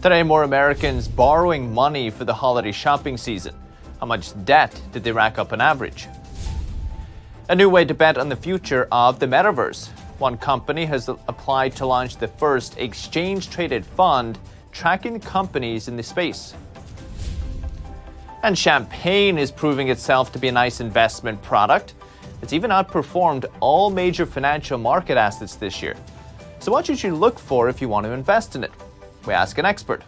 Today, more Americans borrowing money for the holiday shopping season. How much debt did they rack up on average? A new way to bet on the future of the Metaverse. One company has applied to launch the first exchange-traded fund tracking companies in the space. And champagne is proving itself to be a nice investment product. It's even outperformed all major financial market assets this year. So what should you look for if you want to invest in it? We ask an expert.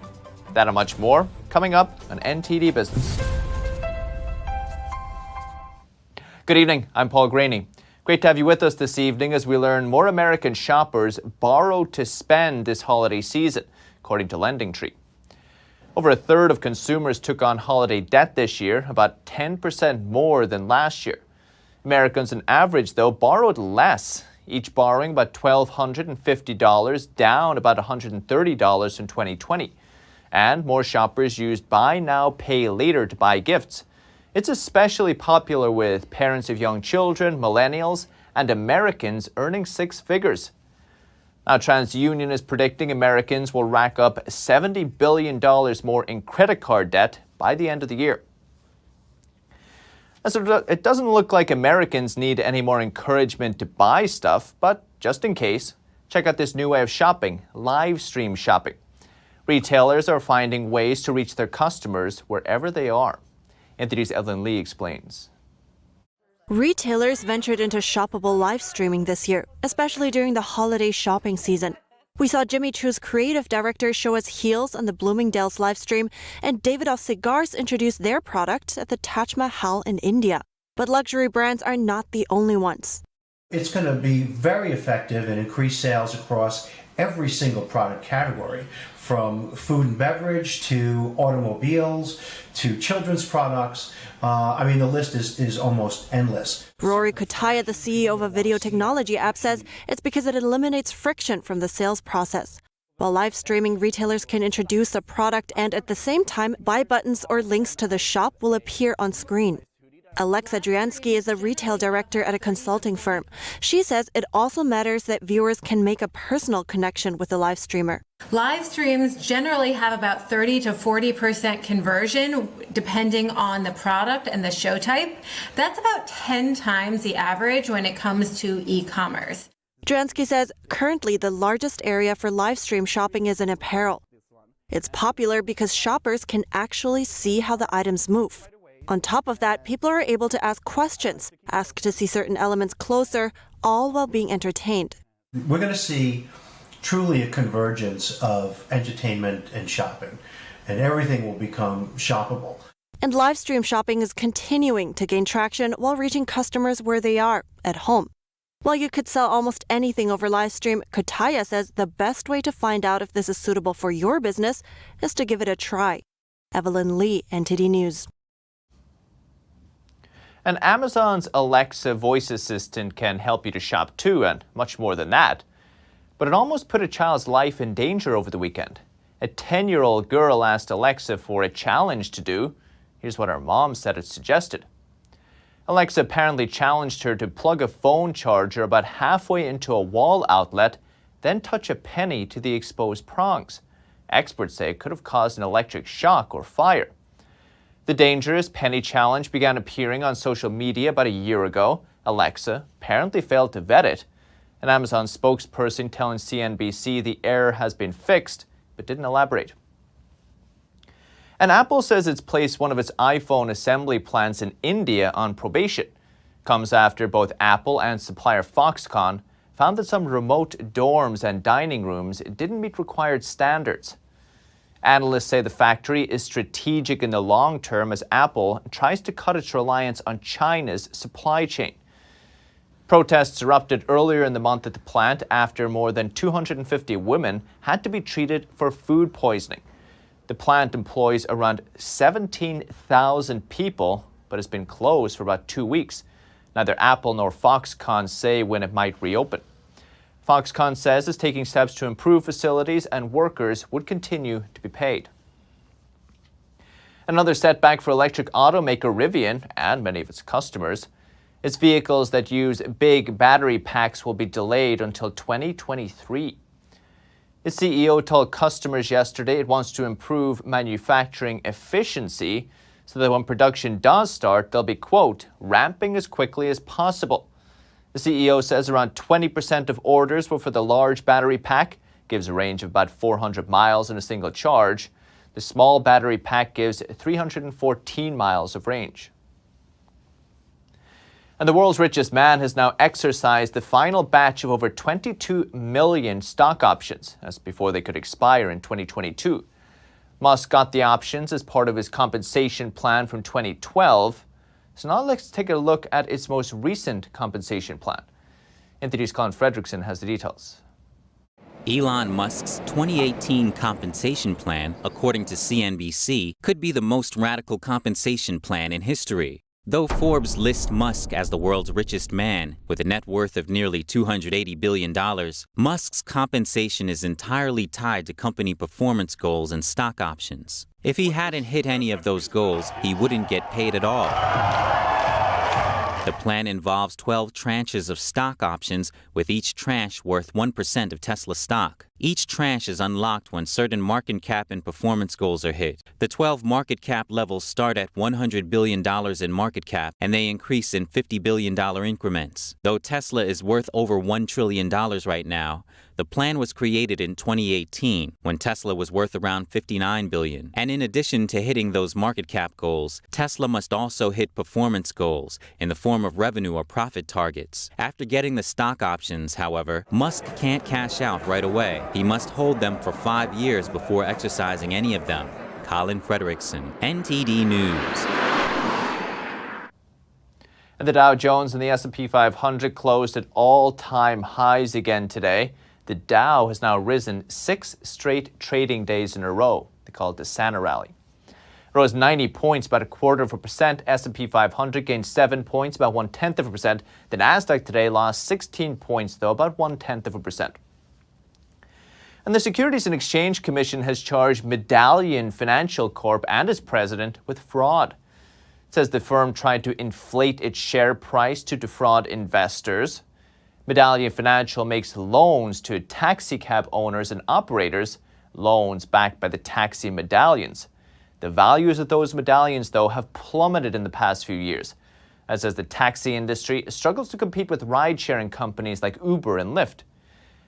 That and much more coming up on NTD Business. Good evening, I'm Paul Graney. Great to have you with us this evening as we learn more American shoppers borrow to spend this holiday season, according to LendingTree. Over a third of consumers took on holiday debt this year, about 10% more than last year. Americans on average, though, borrowed less, each borrowing about $1,250, down about $130 from 2020. And more shoppers used buy now, pay later to buy gifts. It's especially popular with parents of young children, millennials, and Americans earning six figures. Now, TransUnion is predicting Americans will rack up $70 billion more in credit card debt by the end of the year. So it doesn't look like Americans need any more encouragement to buy stuff, but just in case, check out this new way of shopping, live stream shopping. Retailers are finding ways to reach their customers wherever they are. NTD's Evelyn Lee explains. Retailers ventured into shoppable live streaming this year, especially during the holiday shopping season. We saw Jimmy Choo's creative director show us heels on the Bloomingdale's live stream, and Davidoff Cigars introduced their product at the Taj Mahal in India. But luxury brands are not the only ones. It's going to be very effective and increase sales across every single product category, from food and beverage to automobiles to children's products. The list is almost endless. Rory Kutaya, the CEO of a video technology app, says it's because it eliminates friction from the sales process. While live streaming, retailers can introduce a product and at the same time, buy buttons or links to the shop will appear on screen. Alexa Driansky is a retail director at a consulting firm. She says it also matters that viewers can make a personal connection with the live streamer. Live streams generally have about 30 to 40% conversion depending on the product and the show type. That's about 10 times the average when it comes to e-commerce. Driansky says currently the largest area for live stream shopping is in apparel. It's popular because shoppers can actually see how the items move. On top of that, people are able to ask questions, ask to see certain elements closer, all while being entertained. We're going to see truly a convergence of entertainment and shopping, and everything will become shoppable. And live stream shopping is continuing to gain traction while reaching customers where they are, at home. While you could sell almost anything over live stream, Kutaya says the best way to find out if this is suitable for your business is to give it a try. Evelyn Lee, NTD News. And Amazon's Alexa voice assistant can help you to shop too, and much more than that. But it almost put a child's life in danger over the weekend. A 10-year-old girl asked Alexa for a challenge to do. Here's what her mom said it suggested. Alexa apparently challenged her to plug a phone charger about halfway into a wall outlet, then touch a penny to the exposed prongs. Experts say it could have caused an electric shock or fire. The dangerous penny challenge began appearing on social media about a year ago. Alexa apparently failed to vet it. An Amazon spokesperson telling CNBC the error has been fixed, but didn't elaborate. And Apple says it's placed one of its iPhone assembly plants in India on probation. Comes after both Apple and supplier Foxconn found that some remote dorms and dining rooms didn't meet required standards. Analysts say the factory is strategic in the long term as Apple tries to cut its reliance on China's supply chain. Protests erupted earlier in the month at the plant after more than 250 women had to be treated for food poisoning. The plant employs around 17,000 people, but has been closed for about 2 weeks. Neither Apple nor Foxconn say when it might reopen. Foxconn says it's taking steps to improve facilities and workers would continue to be paid. Another setback for electric automaker Rivian and many of its customers. Its vehicles that use big battery packs will be delayed until 2023. The CEO told customers yesterday it wants to improve manufacturing efficiency so that when production does start, they'll be, quote, ramping as quickly as possible. The CEO says around 20% of orders were for the large battery pack, gives a range of about 400 miles in a single charge. The small battery pack gives 314 miles of range. And the world's richest man has now exercised the final batch of over 22 million stock options. That's before they could expire in 2022. Musk got the options as part of his compensation plan from 2012. So now let's take a look at its most recent compensation plan. NTD's Colin Fredrickson has the details. Elon Musk's 2018 compensation plan, according to CNBC, could be the most radical compensation plan in history. Though Forbes lists Musk as the world's richest man, with a net worth of nearly $280 billion, Musk's compensation is entirely tied to company performance goals and stock options. If he hadn't hit any of those goals, he wouldn't get paid at all. The plan involves 12 tranches of stock options, with each tranche worth 1% of Tesla stock. Each tranche is unlocked when certain market cap and performance goals are hit. The 12 market cap levels start at $100 billion in market cap, and they increase in $50 billion increments. Though Tesla is worth over $1 trillion right now, the plan was created in 2018, when Tesla was worth around $59 billion. And in addition to hitting those market cap goals, Tesla must also hit performance goals in the form of revenue or profit targets. After getting the stock options, however, Musk can't cash out right away. He must hold them for 5 years before exercising any of them. Colin Fredrickson, NTD News. And the Dow Jones and the S&P 500 closed at all-time highs again today. The Dow has now risen 6 straight trading days in a row. They call it the Santa rally. It rose 90 points, about 0.25%. S&P 500 gained 7 points, about 0.1%. The Nasdaq today lost 16 points, though, about 0.1%. And the Securities and Exchange Commission has charged Medallion Financial Corp and its president with fraud. It says the firm tried to inflate its share price to defraud investors. Medallion Financial makes loans to taxicab owners and operators, loans backed by the taxi medallions. The values of those medallions, though, have plummeted in the past few years, as the taxi industry struggles to compete with ride-sharing companies like Uber and Lyft.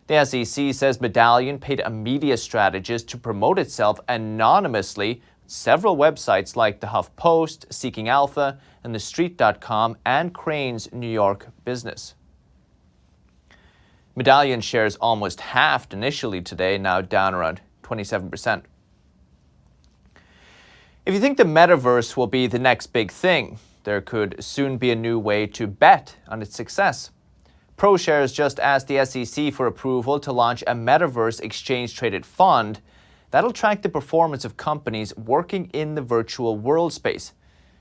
The SEC says Medallion paid a media strategist to promote itself anonymously. Several websites like the HuffPost, Seeking Alpha, and TheStreet.com, and Crane's New York Business. Medallion shares almost halved initially today, now down around 27%. If you think the Metaverse will be the next big thing, there could soon be a new way to bet on its success. Proshares just asked the SEC for approval to launch a Metaverse exchange-traded fund that'll track the performance of companies working in the virtual world space.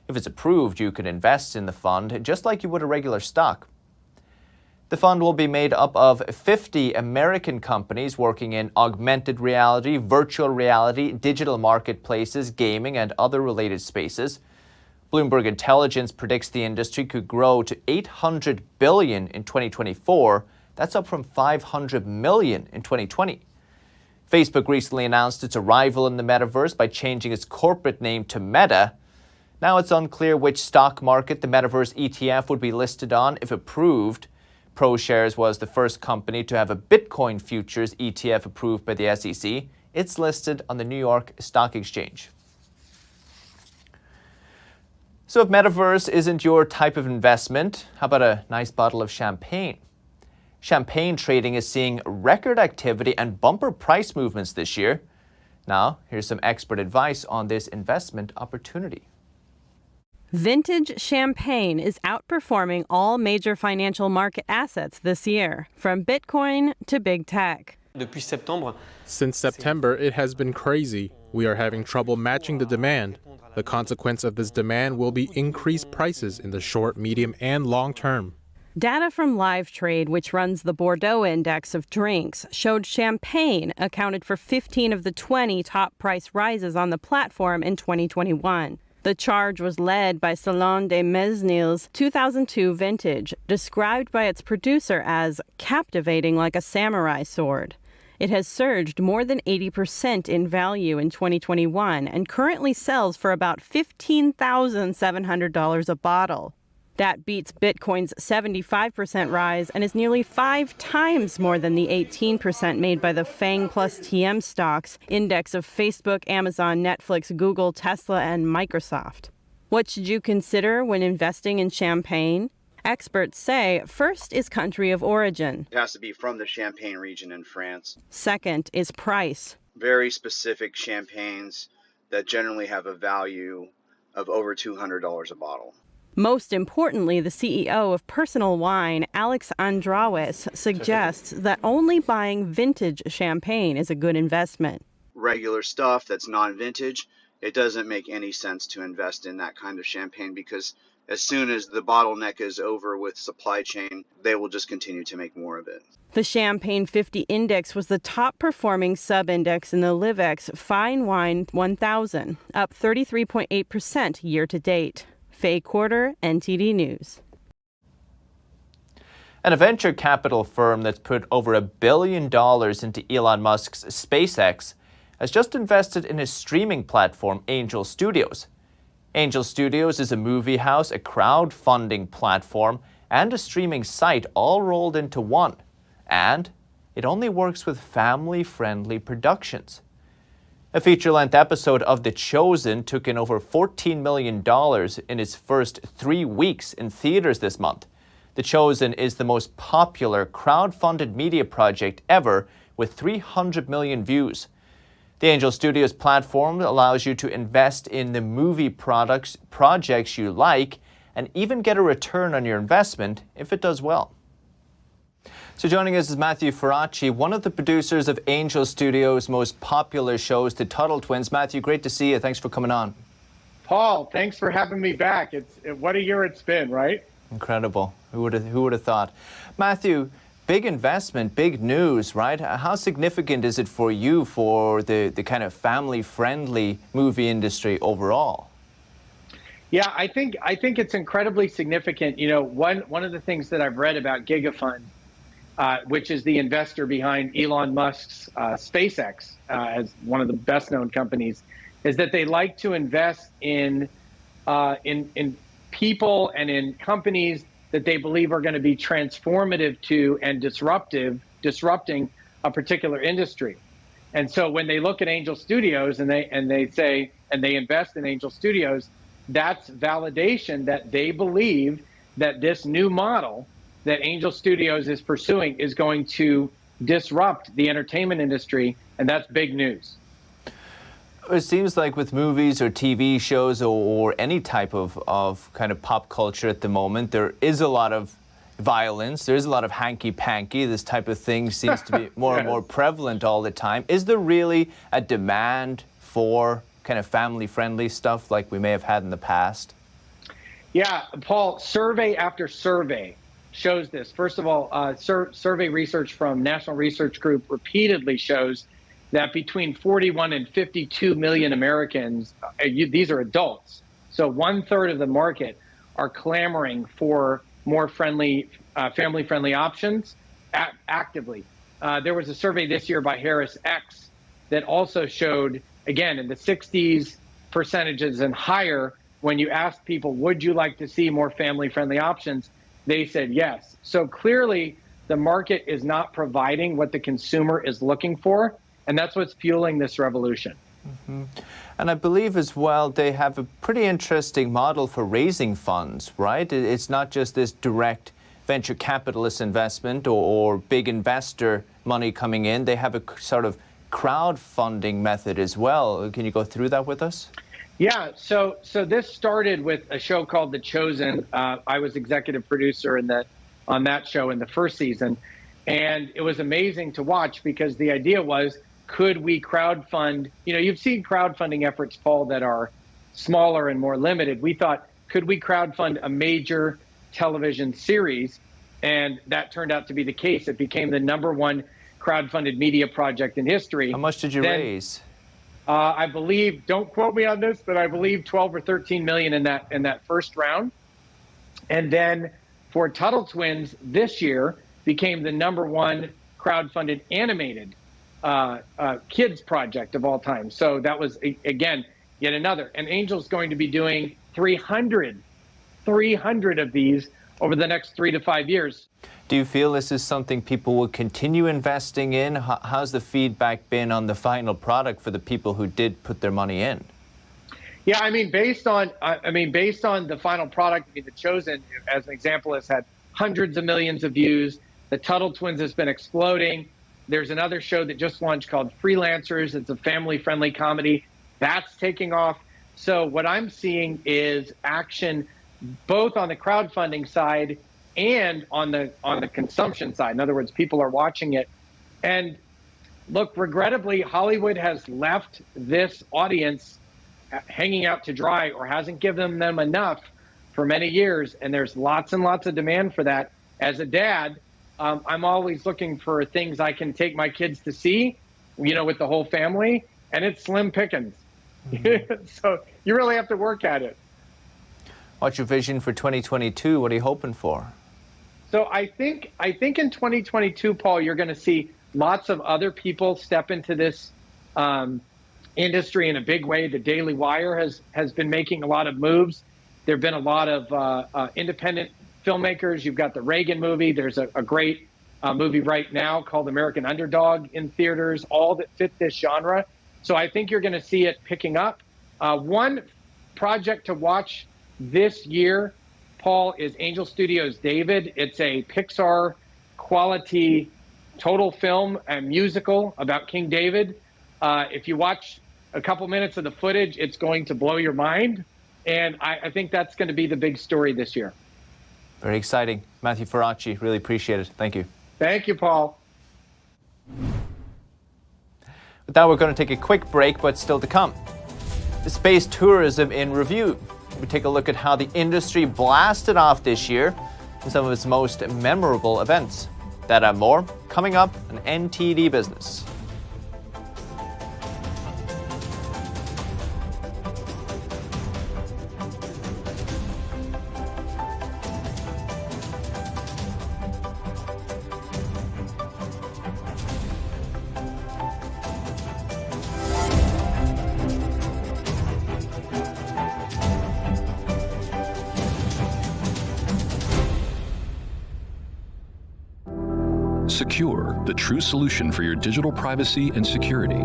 If it's approved, you can invest in the fund just like you would a regular stock. The fund will be made up of 50 American companies working in augmented reality, virtual reality, digital marketplaces, gaming, and other related spaces. Bloomberg Intelligence predicts the industry could grow to $800 billion in 2024. That's up from $500 million in 2020. Facebook recently announced its arrival in the metaverse by changing its corporate name to Meta. Now it's unclear which stock market the Metaverse ETF would be listed on if approved. Proshares was the first company to have a Bitcoin futures ETF approved by the SEC. It's listed on the New York Stock Exchange. So if Metaverse isn't your type of investment, how about a nice bottle of champagne? Champagne trading is seeing record activity and bumper price movements this year. Now, here's some expert advice on this investment opportunity. Vintage champagne is outperforming all major financial market assets this year, from Bitcoin to big tech. Since September, it has been crazy. We are having trouble matching the demand. The consequence of this demand will be increased prices in the short, medium, and long term. Data from Live Trade, which runs the Bordeaux index of drinks, showed champagne accounted for 15 of the 20 top price rises on the platform in 2021. The charge was led by Salon de Mesnil's 2002 vintage, described by its producer as captivating like a samurai sword. It has surged more than 80% in value in 2021 and currently sells for about $15,700 a bottle. That beats Bitcoin's 75% rise and is nearly 5 times more than the 18% made by the FANG plus TM stocks index of Facebook, Amazon, Netflix, Google, Tesla, and Microsoft. What should you consider when investing in champagne? Experts say first is country of origin. It has to be from the Champagne region in France. Second is price. Very specific champagnes that generally have a value of over $200 a bottle. Most importantly, the CEO of Personal Wine, Alex Andrawis, suggests that only buying vintage champagne is a good investment. Regular stuff that's non-vintage, it doesn't make any sense to invest in that kind of champagne because as soon as the bottleneck is over with supply chain, they will just continue to make more of it. The Champagne 50 Index was the top performing sub-index in the Livex Fine Wine 1000, up 33.8% year to date. Faye Quarter, NTD News. And a venture capital firm that's put over $1 billion into Elon Musk's SpaceX has just invested in his streaming platform, Angel Studios. Angel Studios is a movie house, a crowdfunding platform, and a streaming site all rolled into one. And it only works with family-friendly productions. A feature-length episode of The Chosen took in over $14 million in its first 3 weeks in theaters this month. The Chosen is the most popular crowd-funded media project ever with 300 million views. The Angel Studios platform allows you to invest in the movie projects you like and even get a return on your investment if it does well. So joining us is Matthew Ferracci, one of the producers of Angel Studios' most popular shows, The Tuttle Twins. Matthew, great to see you. Thanks for coming on. Paul, thanks for having me back. What a year it's been, right? Incredible. Who would have thought? Matthew, big investment, big news, right? How significant is it for you for the kind of family-friendly movie industry overall? Yeah, I think it's incredibly significant. You know, one of the things that I've read about GigaFund, which is the investor behind Elon Musk's SpaceX, as one of the best-known companies, is that they like to invest in people and in companies that they believe are going to be transformative to and disrupting a particular industry. And so when they look at Angel Studios and they invest in Angel Studios, that's validation that they believe that this new model that Angel Studios is pursuing is going to disrupt the entertainment industry, and that's big news. It seems like with movies or TV shows or any type of kind of pop culture at the moment, there is a lot of violence, there's a lot of hanky-panky. This type of thing seems to be more and more prevalent all the time. Is there really a demand for kind of family-friendly stuff like we may have had in the past? Yeah, Paul, survey after survey shows this. First of all, survey research from National Research Group repeatedly shows that between 41 and 52 million Americans, these are adults, so 1/3 of the market are clamoring for more friendly, family-friendly options actively. There was a survey this year by Harris X that also showed, again, in the 60s percentages and higher, when you asked people, would you like to see more family-friendly options? They said yes. So clearly, the market is not providing what the consumer is looking for, and that's what's fueling this revolution. Mm-hmm. And I believe as well, they have a pretty interesting model for raising funds, right? It's not just this direct venture capitalist investment or big investor money coming in. They have a sort of crowdfunding method as well. Can you go through that with us? Yeah, so this started with a show called The Chosen. I was executive producer on that show in the first season. And it was amazing to watch because the idea was, could we crowdfund? You know, you've seen crowdfunding efforts, Paul, that are smaller and more limited. We thought, could we crowdfund a major television series? And that turned out to be the case. It became the #1 crowdfunded media project in history. How much did you raise? I believe, don't quote me on this, but I believe 12 or 13 million in that first round. And then for Tuttle Twins this year became the #1 crowdfunded animated kids project of all time. So that was, again, yet another. And Angel's going to be doing 300 of these over the next 3 to 5 years. Do you feel this is something people will continue investing in? How's the feedback been on the final product for the people who did put their money in? Yeah, I mean, based on the final product, The Chosen, as an example, has had hundreds of millions of views. The Tuttle Twins has been exploding. There's another show that just launched called Freelancers. It's a family-friendly comedy. That's taking off. So what I'm seeing is action both on the crowdfunding side and on the consumption side. In other words, people are watching it. And look, regrettably, Hollywood has left this audience hanging out to dry or hasn't given them enough for many years. And there's lots and lots of demand for that. As a dad, I'm always looking for things I can take my kids to see, with the whole family, and it's slim pickings. So you really have to work at it. What's your vision for 2022? What are you hoping for? So I think in 2022, Paul, you're going to see lots of other people step into this industry in a big way. The Daily Wire has been making a lot of moves. There have been a lot of independent filmmakers. You've got the Reagan movie. There's a great movie right now called American Underdog in theaters, all that fit this genre. So I think you're going to see it picking up. One project to watch this year, Paul, is Angel Studios' David. It's a Pixar quality total film and musical about King David. If you watch a couple minutes of the footage, it's going to blow your mind. And I think that's going to be the big story this year. Very exciting. Matthew Ferracci, really appreciate it. Thank you. Thank you, Paul. With that, we're going to take a quick break, but still to come. The space tourism in review. We take a look at how the industry blasted off this year and some of its most memorable events. That and more coming up on NTD Business. Secure, the true solution for your digital privacy and security.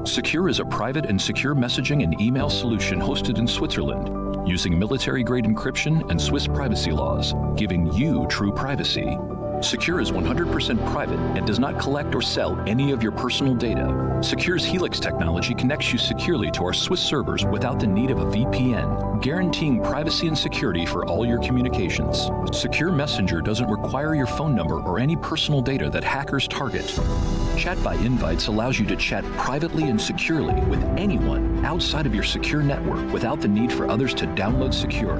Secure is a private and secure messaging and email solution hosted in Switzerland, using military-grade encryption and Swiss privacy laws, giving you true privacy. Secure is 100% private and does not collect or sell any of your personal data. Secure's Helix technology connects you securely to our Swiss servers without the need of a VPN, guaranteeing privacy and security for all your communications. Secure Messenger doesn't require your phone number or any personal data that hackers target. Chat by Invites allows you to chat privately and securely with anyone outside of your secure network without the need for others to download Secure.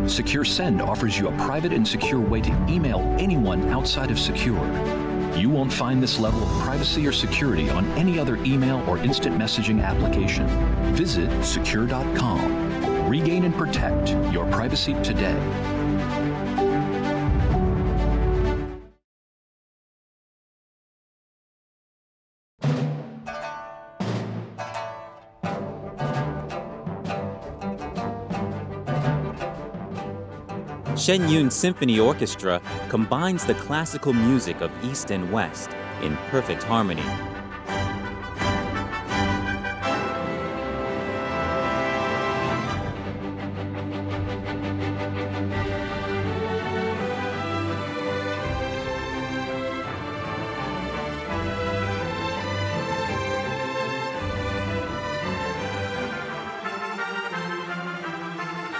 Secure Send offers you a private and secure way to email anyone outside of Secure. You won't find this level of privacy or security on any other email or instant messaging application. Visit secure.com. Regain and protect your privacy today. Shen Yun Symphony Orchestra combines the classical music of East and West in perfect harmony.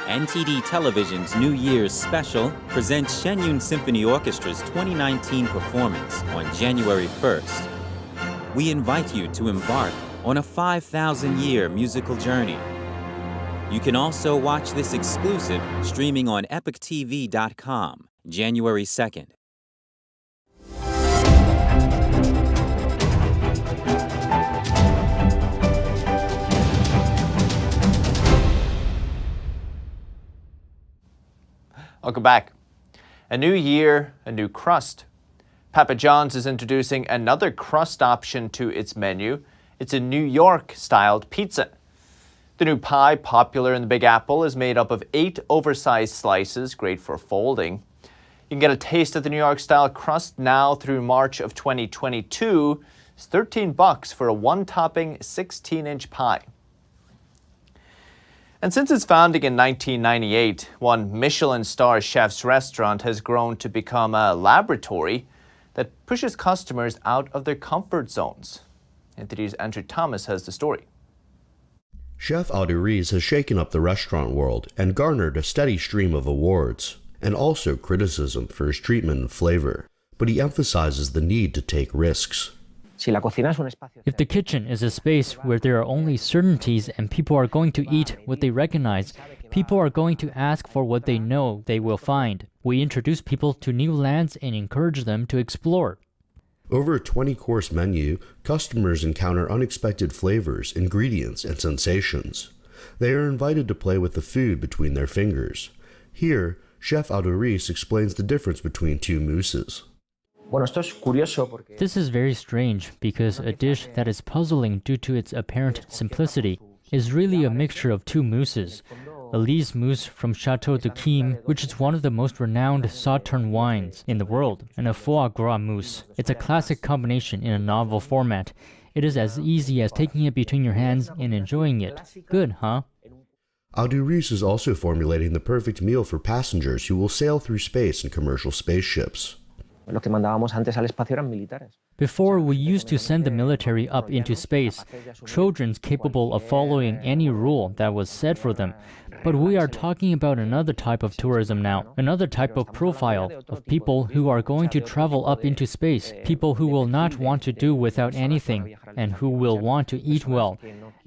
NTD Television's New Year's special presents Shen Yun Symphony Orchestra's 2019 performance on January 1st. We invite you to embark on a 5,000-year musical journey. You can also watch this exclusive streaming on EpicTV.com, January 2nd. Welcome back. A new year, a new crust. Papa John's is introducing another crust option to its menu. It's a New York-styled pizza. The new pie, popular in the Big Apple, is made up of 8 oversized slices, great for folding. You can get a taste of the New York-style crust now through March of 2022. It's $13 for a one-topping 16-inch pie. And since its founding in 1998, one Michelin star chef's restaurant has grown to become a laboratory that pushes customers out of their comfort zones. NTD's Andrew Thomas has the story. Chef Outfizzes has shaken up the restaurant world and garnered a steady stream of awards, and also criticism for his treatment and flavor, but he emphasizes the need to take risks. If the kitchen is a space where there are only certainties and people are going to eat what they recognize, people are going to ask for what they know they will find. We introduce people to new lands and encourage them to explore. Over a 20-course menu, customers encounter unexpected flavors, ingredients, and sensations. They are invited to play with the food between their fingers. Here, Chef Outfizzes explains the difference between two mousses. This is very strange because a dish that is puzzling due to its apparent simplicity is really a mixture of two mousses. A Lys mousse from Chateau de Kim, which is one of the most renowned Sauterne wines in the world, and a foie gras mousse. It's a classic combination in a novel format. It is as easy as taking it between your hands and enjoying it. Good, huh? Outfizzes is also formulating the perfect meal for passengers who will sail through space in commercial spaceships. Before, we used to send the military up into space, Trojans capable of following any rule that was set for them. But we are talking about another type of tourism now, another type of profile of people who are going to travel up into space, people who will not want to do without anything, and who will want to eat well.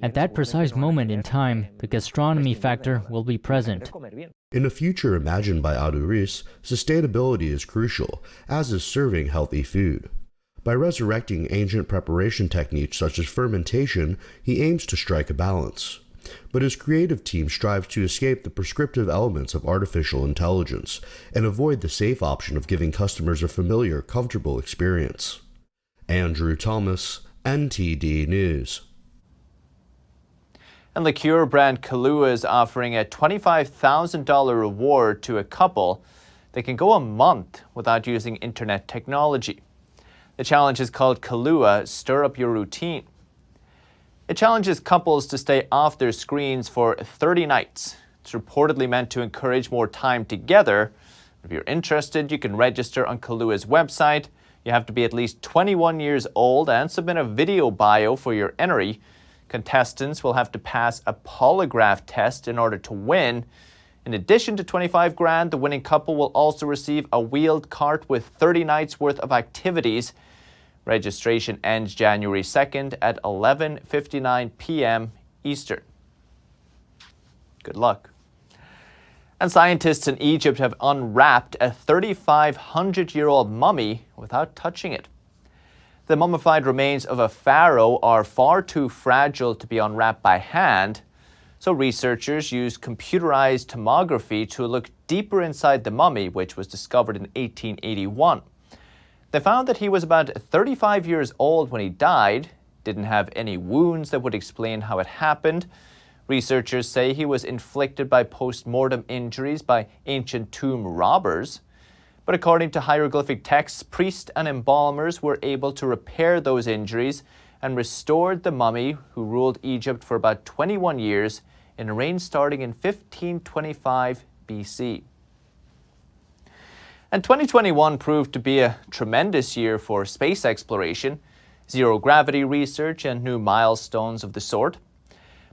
At that precise moment in time, the gastronomy factor will be present. In a future imagined by Outfizzes, sustainability is crucial, as is serving healthy food. By resurrecting ancient preparation techniques such as fermentation, he aims to strike a balance. But his creative team strives to escape the prescriptive elements of artificial intelligence and avoid the safe option of giving customers a familiar, comfortable experience. Andrew Thomas, NTD News. And liqueur brand Kahlúa is offering a $25,000 reward to a couple that can go a month without using internet technology. The challenge is called Kahlúa Stir Up Your Routine. It challenges couples to stay off their screens for 30 nights. It's reportedly meant to encourage more time together. If you're interested, you can register on Kahlúa's website. You have to be at least 21 years old and submit a video bio for your entry. Contestants will have to pass a polygraph test in order to win. In addition to $25,000, the winning couple will also receive a wheeled cart with 30 nights worth of activities. Registration ends January 2nd at 11:59 p.m. Eastern. Good luck. And scientists in Egypt have unwrapped a 3,500-year-old mummy without touching it. The mummified remains of a pharaoh are far too fragile to be unwrapped by hand, so researchers used computerized tomography to look deeper inside the mummy, which was discovered in 1881. They found that he was about 35 years old when he died, didn't have any wounds that would explain how it happened. Researchers say he was inflicted by post-mortem injuries by ancient tomb robbers. But according to hieroglyphic texts, priests and embalmers were able to repair those injuries and restored the mummy, who ruled Egypt for about 21 years in a reign starting in 1525 BC. And 2021 proved to be a tremendous year for space exploration, zero-gravity research, and new milestones of the sort.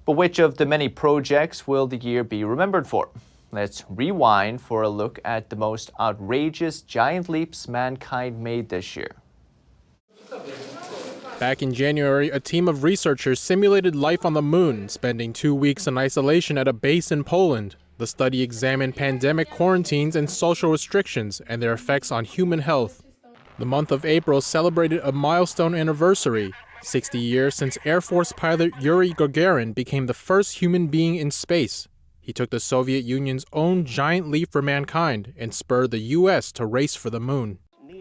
But which of the many projects will the year be remembered for? Let's rewind for a look at the most outrageous giant leaps mankind made this year. Back in January, a team of researchers simulated life on the moon, spending 2 weeks in isolation at a base in Poland. The study examined pandemic quarantines and social restrictions and their effects on human health. The month of April celebrated a milestone anniversary, 60 years since Air Force pilot Yuri Gagarin became the first human being in space. He took the Soviet Union's own giant leap for mankind and spurred the U.S. to race for the moon.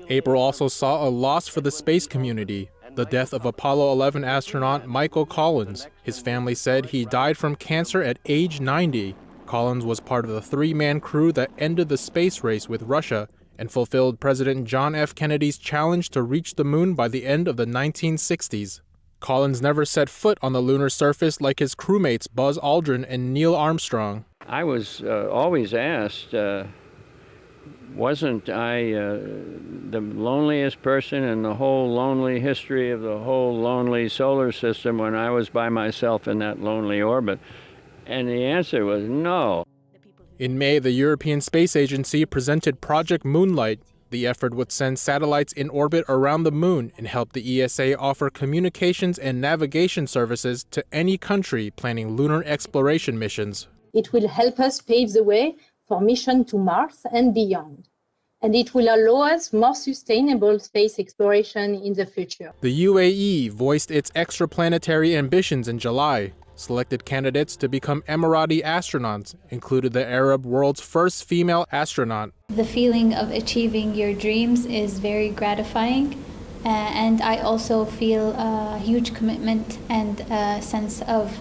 April also saw a loss for the space community, the death of Apollo 11 astronaut Michael Collins. His family said he died from cancer at age 90. Collins was part of the three-man crew that ended the space race with Russia and fulfilled President John F. Kennedy's challenge to reach the moon by the end of the 1960s. Collins never set foot on the lunar surface like his crewmates Buzz Aldrin and Neil Armstrong. I was always asked, wasn't I the loneliest person in the whole lonely history of the whole lonely solar system when I was by myself in that lonely orbit? And the answer was no. In May, the European Space Agency presented Project Moonlight. The effort would send satellites in orbit around the moon and help the ESA offer communications and navigation services to any country planning lunar exploration missions. It will help us pave the way for mission to Mars and beyond. And it will allow us more sustainable space exploration in the future. The UAE voiced its extraplanetary ambitions in July. Selected candidates to become Emirati astronauts included the Arab world's first female astronaut. The feeling of achieving your dreams is very gratifying, and I also feel a huge commitment and a sense of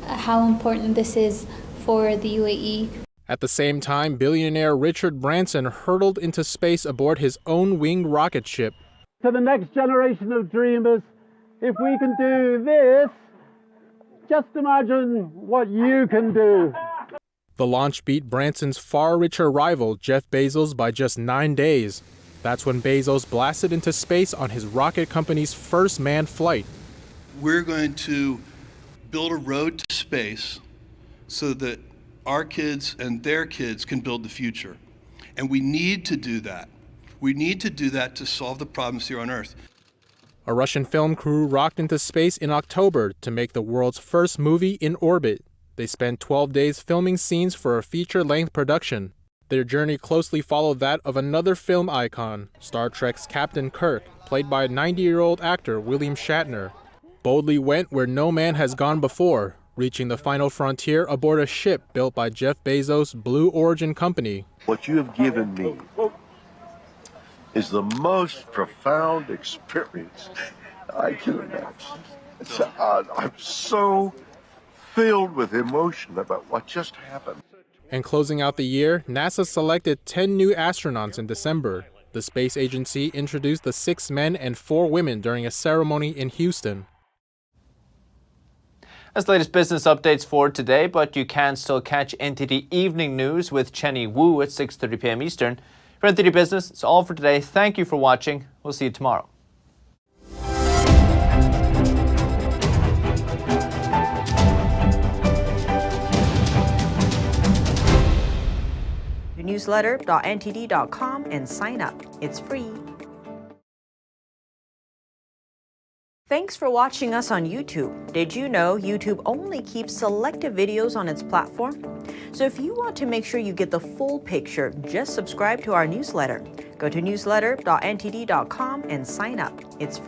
how important this is for the UAE. At the same time, billionaire Richard Branson hurtled into space aboard his own winged rocket ship. To the next generation of dreamers, if we can do this, just imagine what you can do. The launch beat Branson's far richer rival, Jeff Bezos, by just 9 days. That's when Bezos blasted into space on his rocket company's first manned flight. We're going to build a road to space so that our kids and their kids can build the future. And we need to do that. We need to do that to solve the problems here on Earth. A Russian film crew rocked into space in October to make the world's first movie in orbit. They spent 12 days filming scenes for a feature-length production. Their journey closely followed that of another film icon, Star Trek's Captain Kirk, played by 90-year-old actor William Shatner. Boldly went where no man has gone before, reaching the final frontier aboard a ship built by Jeff Bezos' Blue Origin company. What you have given me is the most profound experience I can imagine. I'm so filled with emotion about what just happened. And closing out the year, NASA selected 10 new astronauts in December. The space agency introduced the 6 men and 4 women during a ceremony in Houston. That's the latest business updates for today, but you can still catch NTD Evening News with Chenny Wu at 6:30 p.m. Eastern. For NTD Business, it's all for today. Thank you for watching. We'll see you tomorrow. Newsletter.ntd.com and sign up. It's free. Thanks for watching us on YouTube. Did you know YouTube only keeps selective videos on its platform? So if you want to make sure you get the full picture, just subscribe to our newsletter. Go to newsletter.ntd.com and sign up. It's free.